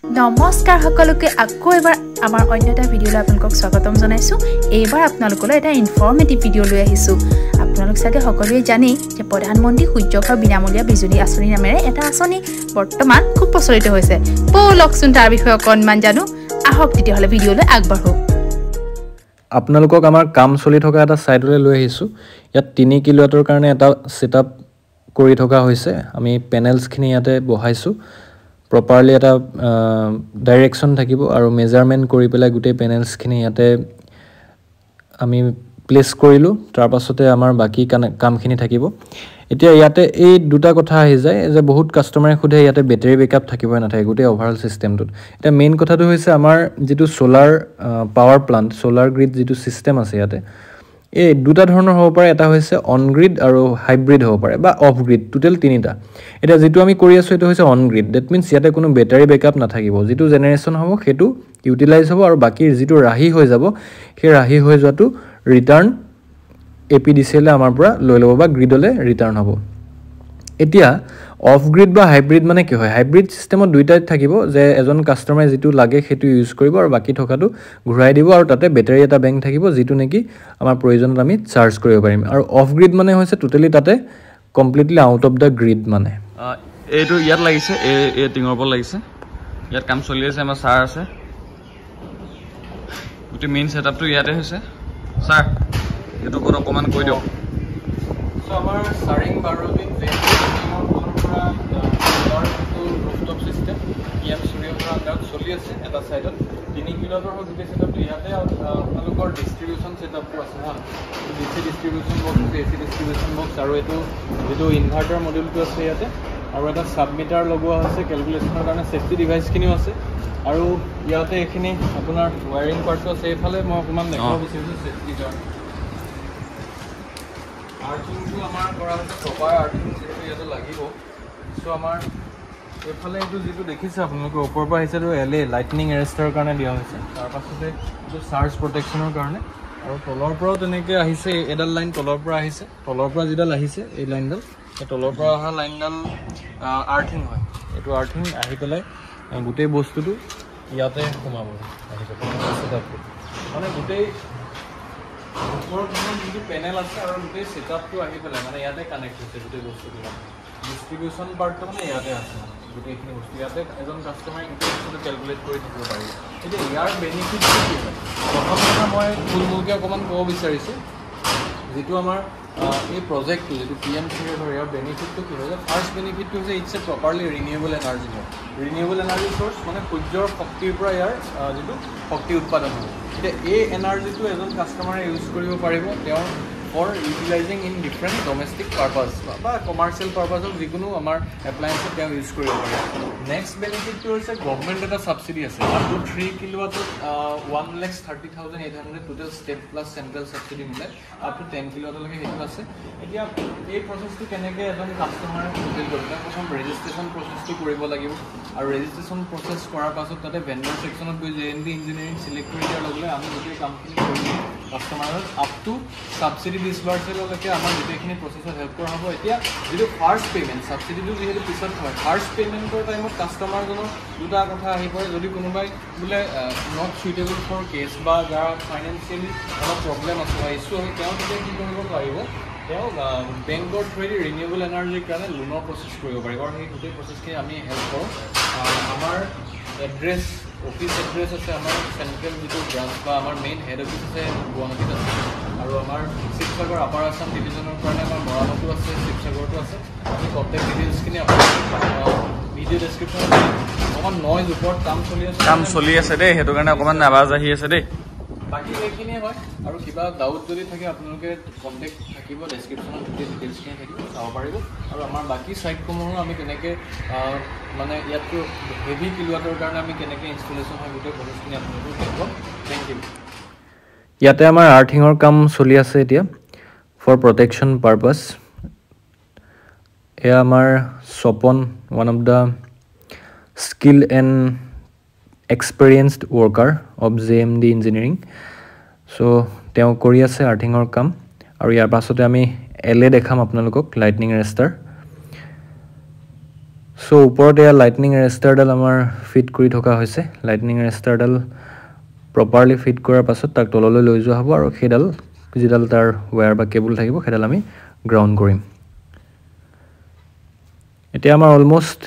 নমস্কাৰ সকলোকে আকৌ এবাৰ আমাৰ অন্য এটা ভিডিঅ'লৈ আপোনালোকক স্বাগতম জনাইছোঁ। এইবাৰ আপোনালোকলৈ এটা ইনফৰ্মেটিভ ভিডিঅ' লৈ আহিছোঁ। আপোনালোক চাগে সকলোৱে জানেই যে প্ৰধানমন্ত্ৰী সূৰ্য ঘৰ বিনামূলীয়া বিজুলী আঁচনি নামেৰে এটা আঁচনি বৰ্তমান খুব প্ৰচলিত হৈছে। ব'লকচোন তাৰ বিষয়ে অকণমান জানো। আহক তেতিয়াহ'লে ভিডিঅ'লৈ আগবাঢ়ো। আপোনালোকক আমাৰ কাম চলি থকা এটা সাইটলৈ লৈ আহিছোঁ। ইয়াত 3 কিলোৱাটৰ কাৰণে এটা সেটআপ কৰি থকা হৈছে। আমি পেনেলছখিনি ইয়াতে বহাইছোঁ। প্ৰপাৰলি এটা ডাইৰেকশ্যন থাকিব আৰু মেজাৰমেণ্ট কৰি পেলাই গোটেই পেনেলছখিনি ইয়াতে আমি প্লেচ কৰিলোঁ। তাৰ পাছতে আমাৰ বাকি কামখিনি থাকিব। এতিয়া ইয়াতে এই দুটা কথা আহি যায় যে বহুত কাস্টমাৰে খুদে ইয়াতে বেটাৰী বেকআপ থাকিব নাথাকে গোটেই ওভাৰঅল সিস্টেমটোত। এটা মেইন কথাটো হৈছে আমাৰ যেটো solar power plant solar grid যেটো সিস্টেম আছে ইয়াতে এই দুটা ধৰণৰ হ'ব পাৰে। এটা হৈছে অন গ্ৰিড আৰু হাইব্ৰিড হ'ব পাৰে বা অফ গ্ৰিড, টোটাল তিনিটা। এটা যেটো আমি কৰি আছো এটা হৈছে অন গ্ৰিড। দ্যাট মিন্স ইয়াতে কোনো বেটাৰী বেকআপ নাথাকিব। যেটো জেনাৰেশন হ'ব সেইটো ইউটিলাইজ হ'ব আৰু বাকি যেটো ৰাহি হৈ যাব সেই ৰাহি হৈ যোৱাটো ৰিটাৰ্ণ APDCL আমাৰ পৰা লৈ ল'ব বা গ্ৰিডলে ৰিটাৰ্ণ হ'ব। এতিয়া অফ গ্ৰিড বা হাইব্ৰিড মানে কি হয়? হাইব্ৰিড সিস্টেমত দুইটাই থাকিব যে এজন কাস্টমাৰে যেটো লাগে সেইটো ইউজ কৰিব আৰু বাকি থকাটো ঘূৰাই দিব আৰু তাতে বেটাৰী এটা বেংক থাকিব যেটো নেকি আমাৰ প্ৰয়োজনত আমি চাৰ্জ কৰিব পাৰিম। আৰু অফ গ্ৰিড মানে হৈছে টোটালি তাতে completely out of the grid মানে। এইটো ইয়াত লাগিছে এই টিঙৰ ওপৰত লাগিছে। ইয়াত কাম চলি আছে। আমাৰ ছাৰ আছে। গোটেই মেইন সেটআপটো ইয়াতে হৈছে। ছাৰ এইটো ক'ত অকমান কৈ দিয়ক। সো আমাৰ সাৰিং 12 দিন টিঙৰ ফালৰ পৰা ৰুফটপ সিস্টেম PM সূৰ্য ঘৰ আন্দাৰত চলি আছে। এটা সাইডত 3 কিলোৱাটৰ গোটেই সেটআপটো ইয়াতে আপোনালোকৰ ডিস্ট্ৰিবিউশন সেটআপটো আছে হা। DC ডিস্ট্ৰিবিউশন বক্স, AC ডিস্ট্ৰিবিউশন বক্স আৰু এটো যেটো ইনভাৰ্টাৰ মডিউলটো আছে ইয়াতে আৰু এটা সাবমিটাৰ লগোৱা আছে ক্যালকুলেশনৰ কাৰণে। সেফটি ডিভাইসখিনিও আছে আৰু ইয়াতে এখিনি আপোনাৰ ওয়্যাৰিং পাৰ্টটো আছে। এইফালে মই অকমান দেখাব বিচাৰিছো সেফটি কাৰণে। আৰ্থিংটো আমাৰ কৰা হৈছে প্ৰপাৰ আৰ্থিং যেটো ইয়াতে লাগিব। সো আমাৰ এফালে এটো যেটো দেখিছে আপোনালোকে ওপৰৰ পৰা আহিছে আৰু LA লাইটনিং এৰেষ্টাৰৰ কাৰণে দিয়া হৈছে। তাৰ পাছতে এটো চাৰ্জ প্ৰটেকচনৰ কাৰণে আৰু তলৰ পৰাও তেনেকৈ আহিছে। এডাল লাইন তলৰ পৰা আহিছে। তলৰ পৰা যেডাল আহিছে এই লাইনডাল এই তলৰ পৰা অহা লাইনডাল আৰ্থিং হয়। এটো আৰ্থিং আহি পেলাই গোটেই বস্তুটো ইয়াতে সোমাব আহিছে সেটআপটো মানে গোটেই ওপৰত যেটো পেনেল আছে আৰু গোটেই সেটআপটো আহি পেলাই মানে ইয়াতে কানেক্ট হৈছে গোটেই বস্তুটো। ডিস্ট্ৰিবিউশন পাৰ্টটো মানে ইয়াতে আছে। গোটেইখিনি বস্তু ইয়াতে এজন কাস্টমাৰে গোটেই বস্তুটো ক্যালকুলেট কৰি থাকিব পাৰিব। এতিয়া ইয়াৰ বেনিফিটটো কি হয়? প্ৰথম কথা মই ফুলমূলকৈ অকণমান ক'ব বিচাৰিছোঁ যেটো আমাৰ এই প্ৰজেক্টটো যেটো PM সূৰ্য ঘৰ ইয়াৰ বেনিফিটটো কি হয়? ফাৰ্ষ্ট বেনিফিটটো হৈছে it's a properly renewable energy হয়। ৰিনিউৱেবল এনাৰ্জি সোৰ্স মানে সূৰ্যৰ শক্তিৰ পৰা ইয়াৰ যেটো শক্তি উৎপাদন হয়। এতিয়া এই এনাৰ্জিটো এজন কাস্টমাৰে ইউজ কৰিব পাৰিব তেওঁৰ for utilizing in different domestic purpose বা কমাৰ্চিয়েল পাৰ্পাছত যিকোনো আমাৰ এপ্লায়েন্সত তেওঁ ইউজ কৰিব পাৰে। নেক্সট বেনিফিটটো হৈছে গভৰ্ণমেণ্ট এটা ছাবচিডি আছে up to 3 কিলোৱাটত 1,30,800 total state plus central subsidy মিলাই আপ টু 10 কিলোৱাটলৈকে সেইটো আছে। এতিয়া এই প্ৰচেছটো কেনেকৈ এজন কাষ্টমাৰে ফুলফিল কৰিব? প্ৰথম ৰেজিষ্ট্ৰেশ্যন প্ৰচেছটো কৰিব লাগিব আৰু ৰেজিষ্ট্ৰেশ্যন প্ৰচেছ কৰাৰ পাছত তাতে ভেণ্ডৰ ছেকশ্যনত গৈ JND ইঞ্জিনিয়াৰিং চিলেক্ট কৰি দিয়াৰ লগে আমি গোটেই কামখিনি কৰি দিম কাষ্টমাৰক আপ টু ছাবচিডি ডিছবাৰ্চেললৈকে আমাৰ গোটেইখিনি প্ৰচেছত হেল্প কৰা হ'ব। এতিয়া যেটো ফাৰ্ষ্ট পে'মেণ্ট ছাবচিডিটো যিহেতু পিছত হয় ফাৰ্ষ্ট পে'মেণ্টৰ টাইমত কাষ্টমাৰজনৰ দুটা কথা আহি পৰে। যদি কোনোবাই বোলে নট সুইটেবল ফৰ কেছ বা যাৰ ফাইনেন্সিয়েলি অলপ প্ৰব্লেম আছে বা ইছ্যু হয় তেওঁ তেতিয়া কি কৰিব পাৰিব? তেওঁ বেংকৰ থ্ৰুৱেদি ৰিনিউৱেবল এনাৰ্জিৰ কাৰণে লোনৰ প্ৰচেছ কৰিব পাৰিব আৰু সেই গোটেই প্ৰচেছখিনি আমি হেল্প কৰোঁ। আমাৰ এড্ৰেছ অফিচ এড্ৰেছ আছে আমাৰ চেণ্ট্ৰেল যেটো ব্ৰাঞ্চ বা আমাৰ মেইন হেড অফিচ আছে গুৱাহাটীত আছে আৰু আমাৰ শিৱসাগৰ আপাৰ আছাম ডিভিজনৰ কাৰণে আমাৰ মৰাণতো আছে শিৱসাগৰতো আছে। আমি কণ্টেক্ট ডিটেইলছখিনি আপোনাক ভিডিঅ' ডেছক্ৰিপশ্যনত অকণমান নইজ ওপৰত কাম চলি আছে দেই সেইটো কাৰণে অকণমান আৱাজ আহি আছে দেই। বাকী এইখিনিয়ে হয় আৰু কিবা ডাউট যদি থাকে আপোনালোকে কণ্টেক্ট থাকিব ডেছক্ৰিপশ্যনত গোটেই ডিটেইলছখিনি থাকিব চাব পাৰিব। আৰু আমাৰ বাকী ছাইটসমূহো আমি কেনেকৈ মানে ইয়াতকৈ হেভি কিলোৱাটৰ কাৰণে আমি কেনেকৈ ইনষ্টলেশ্যন হয় গোটেই প্ৰচেছখিনি আপোনালোকে থাকিব। Thank you. ইয়াতে আমাৰ আৰ্থিঙৰ কাম চলি আছে এতিয়া ফৰ প্ৰটেকশ্যন পাৰপাছ। এয়া আমাৰ Swapan one of the skill and experienced worker of JMD engineering. So তেওঁ কৰি আছে আৰ্থিঙৰ কাম আৰু ইয়াৰ পাছতে আমি LA দেখাম আপোনালোকক লাইটনিং এৰেষ্টাৰ। সো ওপৰত এয়া লাইটনিং এৰেষ্টাৰডাল আমাৰ ফিট কৰি থকা হৈছে লাইটনিং এৰেষ্টাৰডাল প্ৰপাৰলি ফিট কৰাৰ পাছত তাক তললৈ লৈ যোৱা হ'ব আৰু সেইডাল যিডাল তাৰ ওয়্যাৰ বা কেবল থাকিব সেইডাল আমি গ্ৰাউণ্ড কৰিম এতিয়া আমাৰ অলমোষ্ট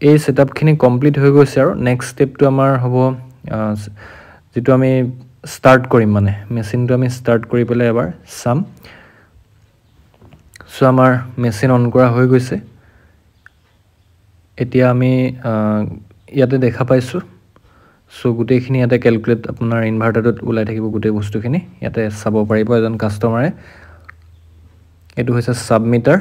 এই সেটআপখিনি কমপ্লিট হৈ গৈছে আৰু নেক্সট ষ্টেপটো আমাৰ হ'ব যেটো আমি স্টাৰ্ট কৰিম মানে মেচিনটো আমি স্টাৰ্ট কৰি পেলাই এবাৰ চাম সো আমাৰ মেচিন অন কৰা হৈ গৈছে এতিয়া আমি ইয়াতে দেখা পাইছো সো গুটেইখিনি ইয়াতে ক্যালকুলেট আপোনাৰ ইনভাৰ্টাৰটোত ওলাই থাকিব গুটেই বস্তুখিনি ইয়াতে চাব পাৰিব এজন কাস্টমাৰে এটো হৈছে সাবমিটাৰ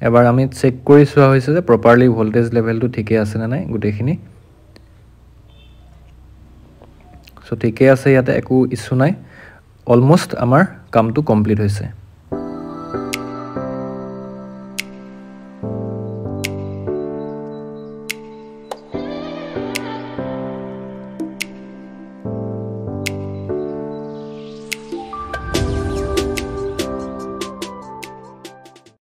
এবাৰ আমি চেক কৰি চোৱা হৈছে যে প্ৰপাৰলি ভোল্টেজ লেভেলটো ঠিকে আছে না নাই গুটেইখিনি সো ঠিকে আছে ইয়াতে একো ইস্যু নাই অলমোষ্ট আমাৰ কামটো কমপ্লিট হৈছে